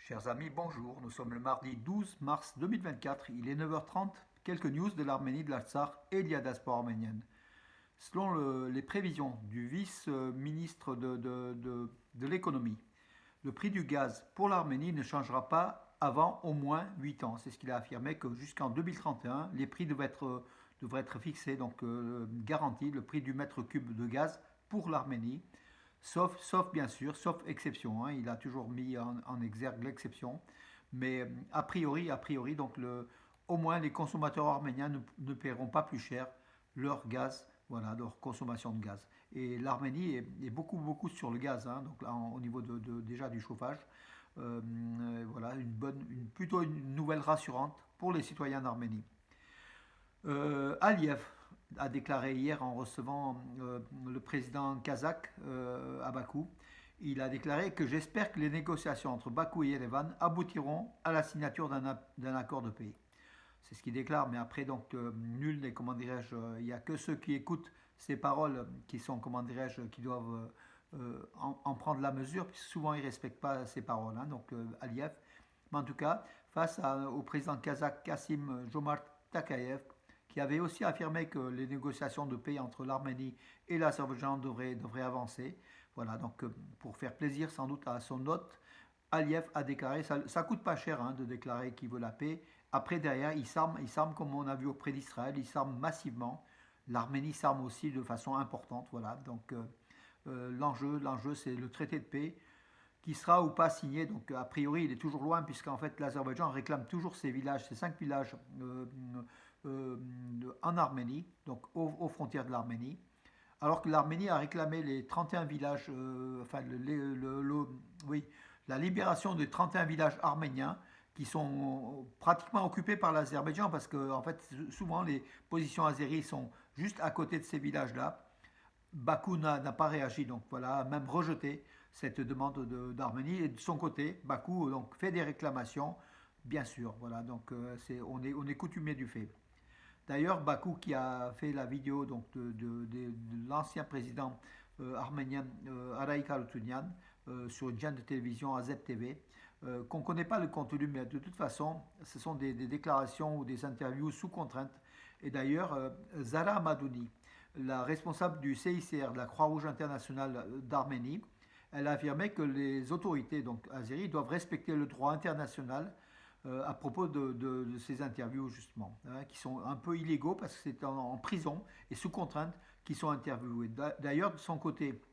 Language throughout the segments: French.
Chers amis, bonjour. Nous sommes le mardi 12 mars 2024. Il est 9h30. Quelques news de l'Arménie, de l'Artsakh et de la diaspora arménienne. Selon les prévisions du vice-ministre de l'économie, le prix du gaz pour l'Arménie ne changera pas avant au moins 8 ans. C'est ce qu'il a affirmé, que jusqu'en 2031, les prix devraient être fixés, donc garantis, le prix du mètre cube de gaz pour l'Arménie. Sauf bien sûr, sauf exception, hein. Il a toujours mis en exergue l'exception. Mais a priori, donc au moins les consommateurs arméniens ne paieront pas plus cher leur gaz, voilà, leur consommation de gaz. Et l'Arménie est beaucoup sur le gaz, hein, donc là, au niveau déjà du chauffage. Voilà, plutôt une nouvelle rassurante pour les citoyens d'Arménie. Aliyev a déclaré hier en recevant le président kazakh à Bakou. Il a déclaré que j'espère que les négociations entre Bakou et Yerevan aboutiront à la signature d'un accord de paix. C'est ce qu'il déclare, mais après, donc, nul n'est, comment dirais-je, il n'y a que ceux qui écoutent ces paroles qui sont, comment dirais-je, qui doivent en prendre la mesure, puisque souvent ils ne respectent pas ces paroles, hein, donc Aliyev. Mais en tout cas, au président kazakh Kassim Jomart Takayev, qui avait aussi affirmé que les négociations de paix entre l'Arménie et l'Azerbaïdjan devraient avancer. Voilà, donc pour faire plaisir sans doute à son hôte, Aliyev a déclaré, ça coûte pas cher, hein, de déclarer qu'il veut la paix. Après, derrière, il s'arme comme on a vu auprès d'Israël, il s'arme massivement. L'Arménie s'arme aussi de façon importante. Voilà, donc l'enjeu, c'est le traité de paix qui sera ou pas signé. Donc a priori, il est toujours loin, puisqu'en fait l'Azerbaïdjan réclame toujours ces villages, ces 5 villages en Arménie, donc aux frontières de l'Arménie. Alors que l'Arménie a réclamé les 31 villages, oui, la libération des 31 villages arméniens qui sont pratiquement occupés par l'Azerbaïdjan, parce que en fait, souvent les positions azéries sont juste à côté de ces villages-là. Bakou n'a pas réagi, donc voilà, a même rejeté cette demande d'Arménie. Et de son côté, Bakou donc fait des réclamations, bien sûr. Voilà, donc on est coutumier du fait. D'ailleurs, Bakou qui a fait la vidéo donc de l'ancien président arménien Araïk Harutyunyan sur une chaîne de télévision AZTV, TV, qu'on ne connaît pas le contenu, mais de toute façon, ce sont des déclarations ou des interviews sous contrainte. Et d'ailleurs, Zara Madouni, la responsable du CICR, de la Croix-Rouge internationale d'Arménie, elle a affirmé que les autorités donc azéries doivent respecter le droit international à propos de ces interviews justement, hein, qui sont un peu illégaux parce que c'est en prison et sous contrainte qu'ils sont interviewés. D'ailleurs, de son côté,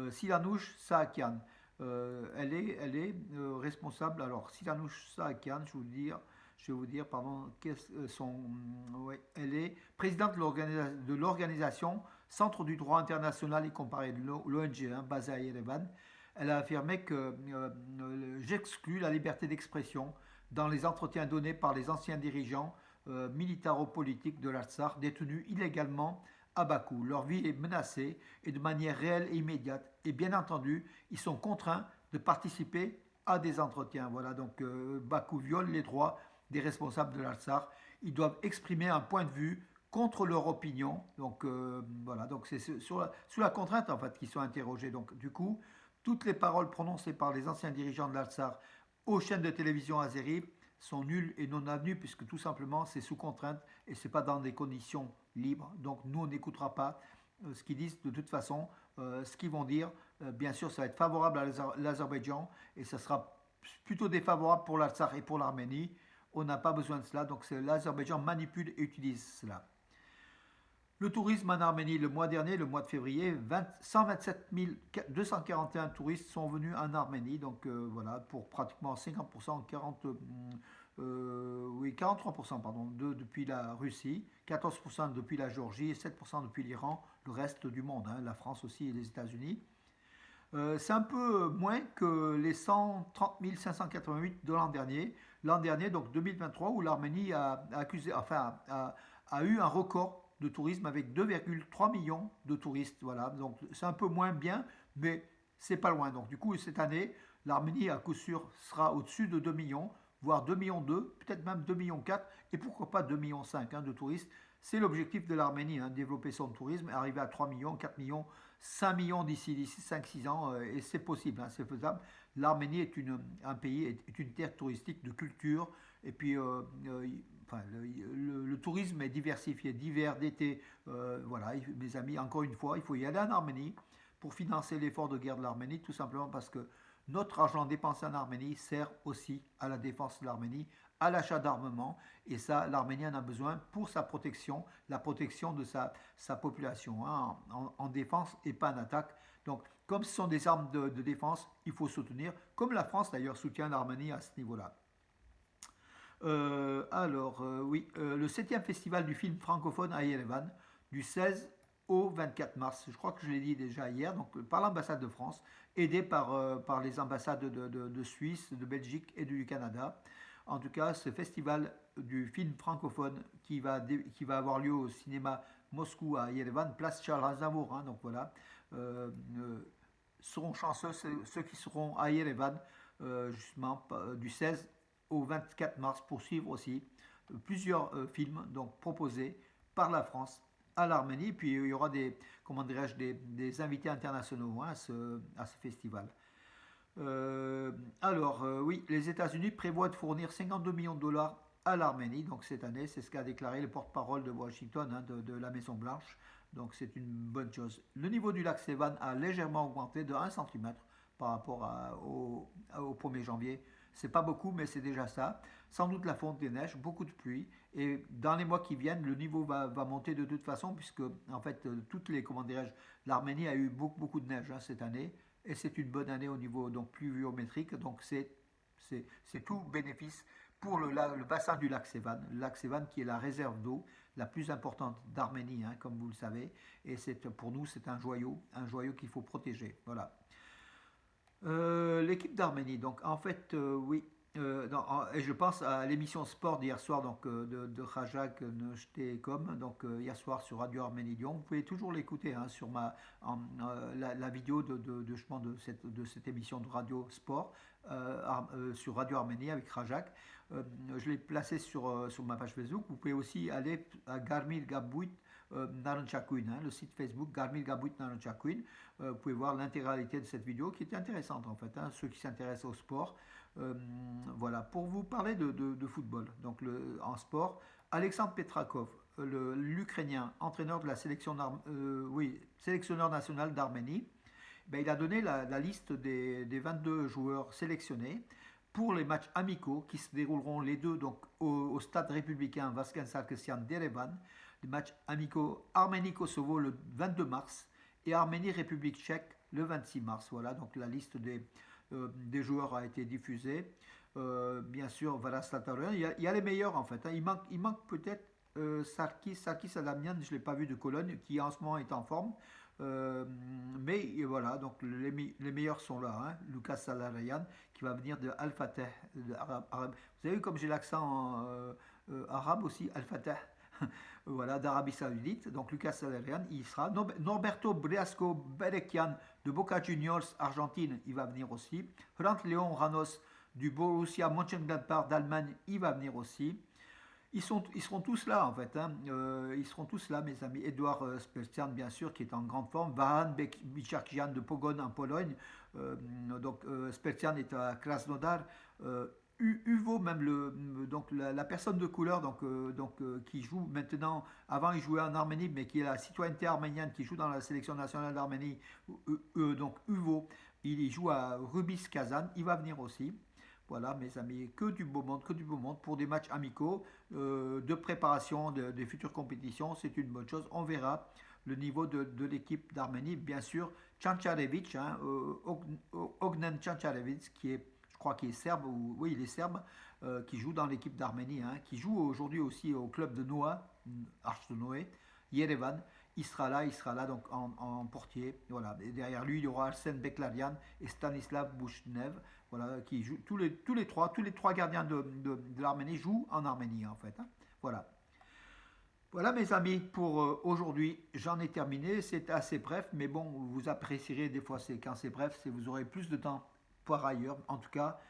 Silanouche Saakian, elle est responsable. Alors, Silanouche Saakian, je vais vous dire, pardon, ouais, elle est présidente de l'organisation Centre du droit international et comparé de l'ONG, hein, basée à Yerevan. Elle a affirmé que j'exclus la liberté d'expression dans les entretiens donnés par les anciens dirigeants militaro-politiques de l'Artsakh détenus illégalement à Bakou. Leur vie est menacée et de manière réelle et immédiate. Et bien entendu, ils sont contraints de participer à des entretiens. Voilà, donc Bakou viole les droits des responsables de l'Artsakh. Ils doivent exprimer un point de vue contre leur opinion. Donc voilà, donc c'est sous la contrainte en fait qu'ils sont interrogés. Donc du coup, toutes les paroles prononcées par les anciens dirigeants de l'Artsakh aux chaînes de télévision azéries sont nulles et non avenues, puisque tout simplement c'est sous contrainte et c'est pas dans des conditions libres. Donc nous on n'écoutera pas ce qu'ils disent de toute façon. Ce qu'ils vont dire, bien sûr ça va être favorable à l'Azerbaïdjan et ça sera plutôt défavorable pour l'Artsakh et pour l'Arménie. On n'a pas besoin de cela, donc l'Azerbaïdjan manipule et utilise cela. Le tourisme en Arménie, le mois dernier, le mois de février, 127 241 touristes sont venus en Arménie, donc voilà, pour pratiquement 50%, 43% pardon, depuis la Russie, 14% depuis la Géorgie et 7% depuis l'Iran, le reste du monde, hein, la France aussi et les États-Unis. C'est un peu moins que les 130 588 de l'an dernier, donc 2023, où l'Arménie a eu un record de tourisme avec 2,3 millions de touristes. Voilà, donc c'est un peu moins bien, mais c'est pas loin. Donc du coup, cette année, l'Arménie à coup sûr sera au-dessus de 2 millions, voire 2 millions 2, peut-être même 2 millions 4, et pourquoi pas 2 millions 5 hein, de touristes. C'est l'objectif de l'Arménie, hein, développer son tourisme, arriver à 3 millions, 4 millions, 5 millions d'ici 5-6 ans, et c'est possible, hein, c'est faisable. L'Arménie est un pays, est une terre touristique de culture, et puis enfin, le tourisme est diversifié, d'hiver, d'été. Voilà, mes amis, encore une fois, il faut y aller en Arménie pour financer l'effort de guerre de l'Arménie, tout simplement parce que notre argent dépensé en Arménie sert aussi à la défense de l'Arménie, à l'achat d'armement, et ça, l'Arménie en a besoin pour sa protection, la protection de sa population, hein, en défense et pas en attaque. Donc, comme ce sont des armes de défense, il faut soutenir, comme la France d'ailleurs soutient l'Arménie à ce niveau-là. Oui, le 7e festival du film francophone à Yerevan, du 16 au 24 mars. Je crois que je l'ai dit déjà hier, donc par l'ambassade de France, aidé par les ambassades de Suisse, de Belgique et du Canada. En tout cas, ce festival du film francophone qui va avoir lieu au cinéma Moscou à Yerevan, place Charles Aznavour, hein, donc voilà, seront chanceux ceux qui seront à Yerevan, justement, du 16 au 24 mars pour suivre aussi plusieurs films donc proposés par la France à l'Arménie. Puis il y aura comment dirais-je, des invités internationaux, hein, à ce festival. Oui, les États-Unis prévoient de fournir 52 millions de dollars à l'Arménie, donc cette année, c'est ce qu'a déclaré le porte-parole de Washington, hein, de la Maison-Blanche. Donc c'est une bonne chose. Le niveau du lac Sevan a légèrement augmenté de 1 cm par rapport au 1er janvier. C'est pas beaucoup, mais c'est déjà ça. Sans doute la fonte des neiges, beaucoup de pluie. Et dans les mois qui viennent, le niveau va monter de toute façon, puisque en fait, comment dirais-je, l'Arménie a eu beaucoup, beaucoup de neige, hein, cette année. Et c'est une bonne année au niveau donc pluviométrique. Donc c'est tout bénéfice pour le bassin du lac Sevan. Le lac Sevan qui est la réserve d'eau la plus importante d'Arménie, hein, comme vous le savez. Et pour nous, c'est un joyau qu'il faut protéger. Voilà. L'équipe d'Arménie, donc en fait, oui, et je pense à l'émission sport d'hier soir, donc de Rajak Nestekom, donc hier soir sur Radio Arménie Lyon. Vous pouvez toujours l'écouter, hein, sur la vidéo justement de cette émission de radio sport, sur Radio Arménie avec Rajak. Je l'ai placé sur ma page Facebook. Vous pouvez aussi aller à Garmir Gabuit Naranchakuin, hein, le site Facebook Garmir Gabuit Naranchakuin. Vous pouvez voir l'intégralité de cette vidéo qui était intéressante en fait, hein, ceux qui s'intéressent au sport. Voilà, pour vous parler de football, donc en sport, Alexandre Petrakov, l'Ukrainien, entraîneur de la sélectionneur national d'Arménie, ben, il a donné la liste des 22 joueurs sélectionnés pour les matchs amicaux qui se dérouleront les deux donc au stade républicain Vasken Sarkisian d'Erevan, les matchs amicaux Arménie-Kosovo le 22 mars et Arménie-République tchèque le 26 mars. Voilà, donc la liste des joueurs a été diffusée. Bien sûr, voilà, il y a les meilleurs en fait, hein. Il manque peut-être Sarkis Adamian, je ne l'ai pas vu, de Cologne, qui en ce moment est en forme. Mais voilà, donc les meilleurs sont là, hein. Lucas Salarayan qui va venir de Al-Fateh, arabe. Vous avez vu comme j'ai l'accent arabe aussi, Al-Fateh. Voilà, d'Arabie Saoudite. Donc Lucas Salarian, il sera. Norberto Briasco Berekian de Boca Juniors Argentine, il va venir aussi. Hrant Léon Ranos du Borussia Mönchengladbach d'Allemagne, il va venir aussi. Ils seront tous là en fait, hein. Ils seront tous là, mes amis. Edouard Spelstian, bien sûr, qui est en grande forme. Vahan Bicharkian de Pogoń en Pologne. Spelstian est à Krasnodar. Uvo, même la personne de couleur, qui joue maintenant, avant il jouait en Arménie, mais qui est la citoyenneté arménienne, qui joue dans la sélection nationale d'Arménie, donc Uvo, il joue à Rubis Kazan, il va venir aussi. Voilà, mes amis, que du beau monde pour des matchs amicaux, de préparation des futures compétitions, c'est une bonne chose. On verra le niveau de l'équipe d'Arménie, bien sûr. Chancharevic, hein, Ognen Chancharevic, je crois qu'il est serbe, oui, il est serbe, qui joue dans l'équipe d'Arménie, hein, qui joue aujourd'hui aussi au club de Noah, Arche de Noé, Yerevan. Il sera là donc en portier. Voilà. Et derrière lui, il y aura Arsen Beklarian et Stanislav Bouchnev, voilà, qui jouent tous les trois gardiens de l'Arménie jouent en Arménie en fait, hein. Voilà. Voilà mes amis, pour aujourd'hui, j'en ai terminé. C'est assez bref, mais bon, vous apprécierez des fois quand c'est bref, vous aurez plus de temps par ailleurs, en tout cas,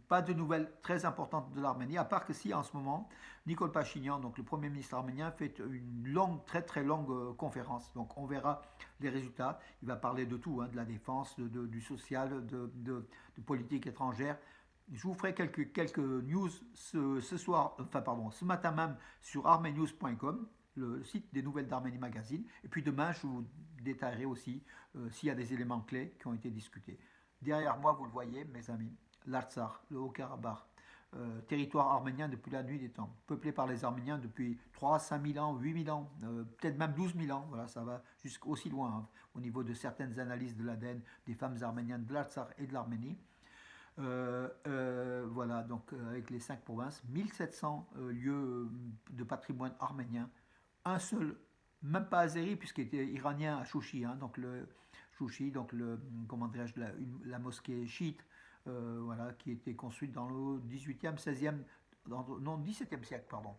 pas de nouvelles très importantes de l'Arménie, à part que si en ce moment, Nicole Pachinian, donc le Premier ministre arménien, fait une longue, très très longue conférence. Donc on verra les résultats. Il va parler de tout, hein, de la défense, du social, de politique étrangère. Je vous ferai quelques news ce soir, enfin pardon, ce matin même sur armenews.com, le site des nouvelles d'Arménie Magazine. Et puis demain, je vous détaillerai aussi s'il y a des éléments clés qui ont été discutés. Derrière moi, vous le voyez, mes amis, l'Artsakh, le Haut-Karabakh, territoire arménien depuis la nuit des temps, peuplé par les Arméniens depuis 3, 5 000 ans, 8 000 ans, peut-être même 12 000 ans, voilà, ça va jusqu'aussi loin, hein, au niveau de certaines analyses de l'ADN des femmes arméniennes de l'Artsakh et de l'Arménie. Voilà, donc avec les 5 provinces, 1700 lieux de patrimoine arménien, un seul, même pas azéri, puisqu'il était iranien à Chouchi, hein, donc le Chouchi, donc le, comment dirais-je, la mosquée chiite, voilà, qui était construite dans le 18e, 16e, non, 17e siècle, pardon,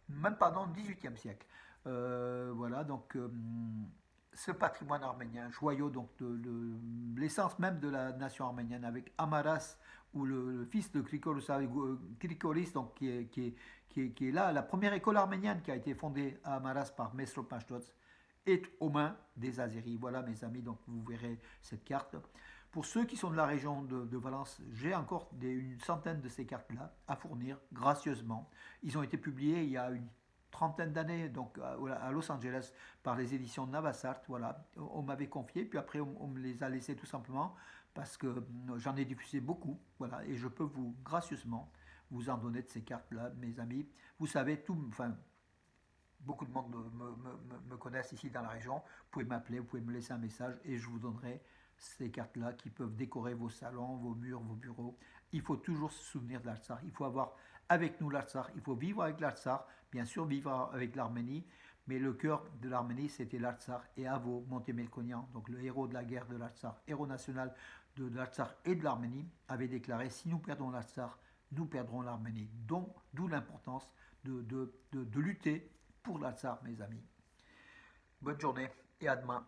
même pas dans le 18e siècle. Voilà, donc ce patrimoine arménien, joyau donc de l'essence même de la nation arménienne, avec Amaras, ou le fils de Krikoris, donc qui est là, la première école arménienne qui a été fondée à Amaras par Mesro Pashtots, est aux mains des Azéris. Voilà mes amis, donc vous verrez cette carte. Pour ceux qui sont de la région de Valence, j'ai encore une centaine de ces cartes-là à fournir gracieusement. Ils ont été publiés il y a une trentaine d'années, donc à Los Angeles, par les éditions Navasart. Voilà, on m'avait confié, puis après on me les a laissés tout simplement parce que j'en ai diffusé beaucoup. Voilà, et je peux vous gracieusement vous en donner de ces cartes-là, mes amis. Vous savez tout, enfin beaucoup de monde me connaissent ici dans la région. Vous pouvez m'appeler, vous pouvez me laisser un message et je vous donnerai ces cartes-là qui peuvent décorer vos salons, vos murs, vos bureaux. Il faut toujours se souvenir de l'Artsakh. Il faut avoir avec nous l'Artsakh. Il faut vivre avec l'Artsakh, bien sûr vivre avec l'Arménie, mais le cœur de l'Arménie, c'était l'Artsakh et Avo Montemelkonian, donc le héros de la guerre de l'Artsakh, héros national de l'Artsakh et de l'Arménie, avait déclaré si nous perdons l'Artsakh, nous perdrons l'Arménie. D'où l'importance de lutter pour l'Artsakh, mes amis. Bonne journée et à demain.